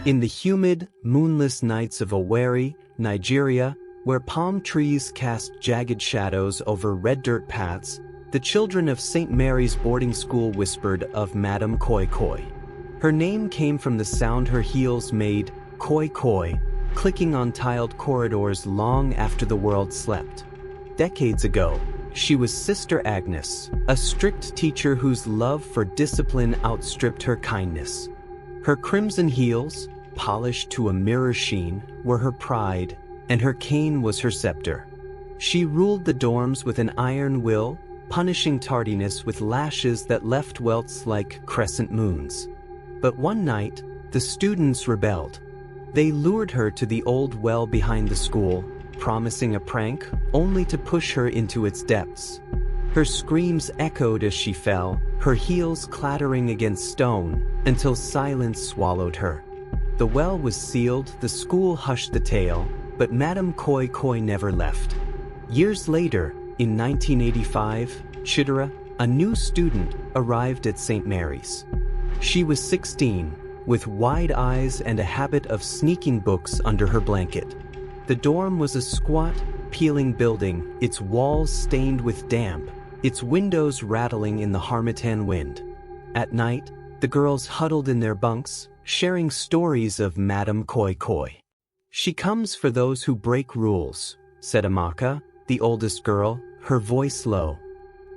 In the humid, moonless nights of Owerri, Nigeria, where palm trees cast jagged shadows over red dirt paths, the children of St. Mary's boarding school whispered of Madame Koi Koi. Her name came from the sound her heels made, koi koi, clicking on tiled corridors long after the world slept. Decades ago, she was Sister Agnes, a strict teacher whose love for discipline outstripped her kindness. Her crimson heels, polished to a mirror sheen, were her pride, and her cane was her scepter. She ruled the dorms with an iron will, punishing tardiness with lashes that left welts like crescent moons. But one night, the students rebelled. They lured her to the old well behind the school, promising a prank, only to push her into its depths. Her screams echoed as she fell, her heels clattering against stone, until silence swallowed her. The well was sealed, the school hushed the tale, but Madame Koi Koi never left. Years later, in 1985, Chidera, a new student, arrived at St. Mary's. She was 16, with wide eyes and a habit of sneaking books under her blanket. The dorm was a squat, peeling building, its walls stained with damp, its windows rattling in the harmattan wind. At night, the girls huddled in their bunks, sharing stories of Madame Koi Koi. "She comes for those who break rules," said Amaka, the oldest girl, her voice low.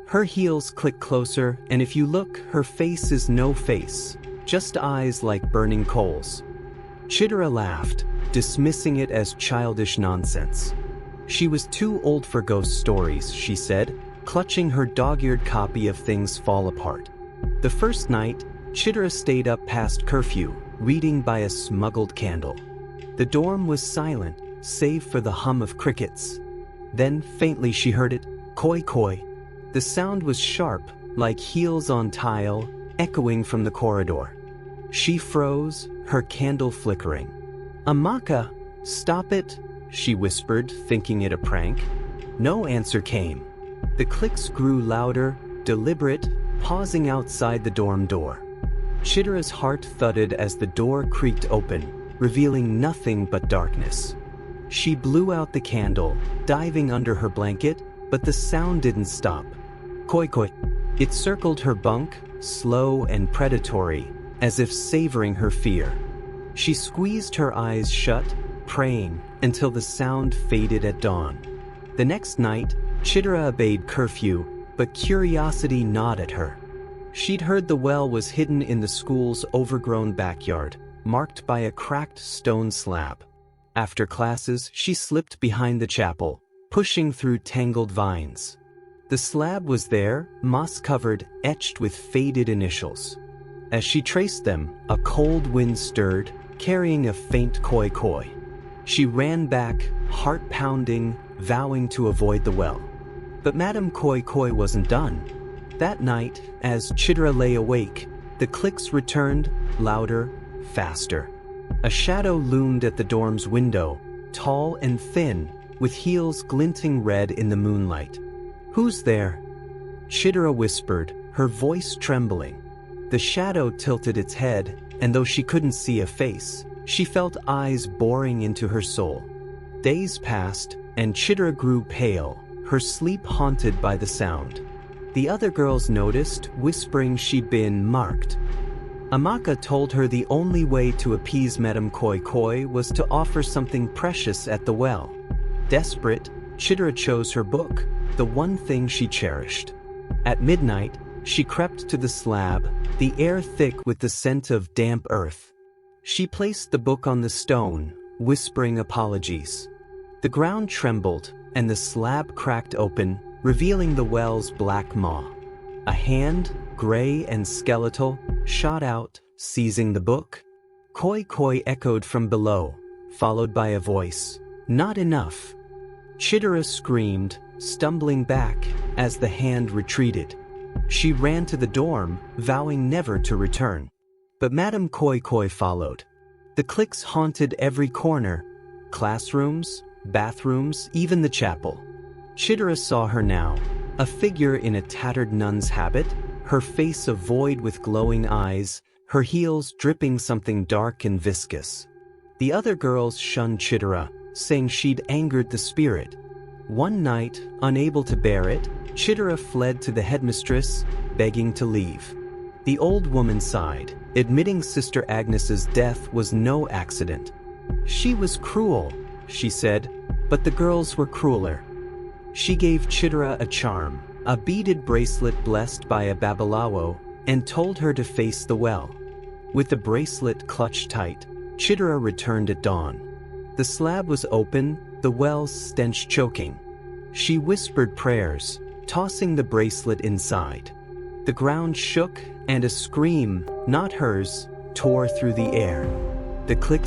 "Her heels click closer, and if you look, her face is no face, just eyes like burning coals." Chidera laughed, dismissing it as childish nonsense. She was too old for ghost stories, she said, clutching her dog-eared copy of Things Fall Apart. The first night, Chidera stayed up past curfew, reading by a smuggled candle. The dorm was silent, save for the hum of crickets. Then, faintly she heard it, koi koi. The sound was sharp, like heels on tile, echoing from the corridor. She froze, her candle flickering. "Amaka, stop it," she whispered, thinking it a prank. No answer came. The clicks grew louder, deliberate, pausing outside the dorm door. Chidera's heart thudded as the door creaked open, revealing nothing but darkness. She blew out the candle, diving under her blanket, but the sound didn't stop. Koi koi. It circled her bunk, slow and predatory, as if savoring her fear. She squeezed her eyes shut, praying, until the sound faded at dawn. The next night, Chidera obeyed curfew, but curiosity gnawed at her. She'd heard the well was hidden in the school's overgrown backyard, marked by a cracked stone slab. After classes, she slipped behind the chapel, pushing through tangled vines. The slab was there, moss-covered, etched with faded initials. As she traced them, a cold wind stirred, carrying a faint koi koi. She ran back, heart pounding, vowing to avoid the well. But Madame Koi Koi wasn't done. That night, as Chidera lay awake, the clicks returned, louder, faster. A shadow loomed at the dorm's window, tall and thin, with heels glinting red in the moonlight. "Who's there?" Chidera whispered, her voice trembling. The shadow tilted its head, and though she couldn't see a face, she felt eyes boring into her soul. Days passed, and Chidera grew pale, her sleep haunted by the sound. The other girls noticed, whispering she'd been marked. Amaka told her the only way to appease Madame Koi Koi was to offer something precious at the well. Desperate, Chidera chose her book, the one thing she cherished. At midnight, she crept to the slab, the air thick with the scent of damp earth. She placed the book on the stone, whispering apologies. The ground trembled, and the slab cracked open, revealing the well's black maw. A hand, gray and skeletal, shot out, seizing the book. Koi koi echoed from below, followed by a voice. "Not enough." Chidera screamed, stumbling back as the hand retreated. She ran to the dorm, vowing never to return. But Madame Koi Koi followed. The clicks haunted every corner, classrooms, bathrooms, even the chapel. Chidera saw her now, a figure in a tattered nun's habit, her face a void with glowing eyes, her heels dripping something dark and viscous. The other girls shunned Chitara, saying she'd angered the spirit. One night, unable to bear it, Chitara fled to the headmistress, begging to leave. The old woman sighed, admitting Sister Agnes's death was no accident. She was cruel, she said, but the girls were crueler. She gave Chitara a charm, a beaded bracelet blessed by a babalawo, and told her to face the well. With the bracelet clutched tight, Chitara returned at dawn. The slab was open, the well's stench choking. She whispered prayers, tossing the bracelet inside. The ground shook, and a scream, not hers, tore through the air. The clicks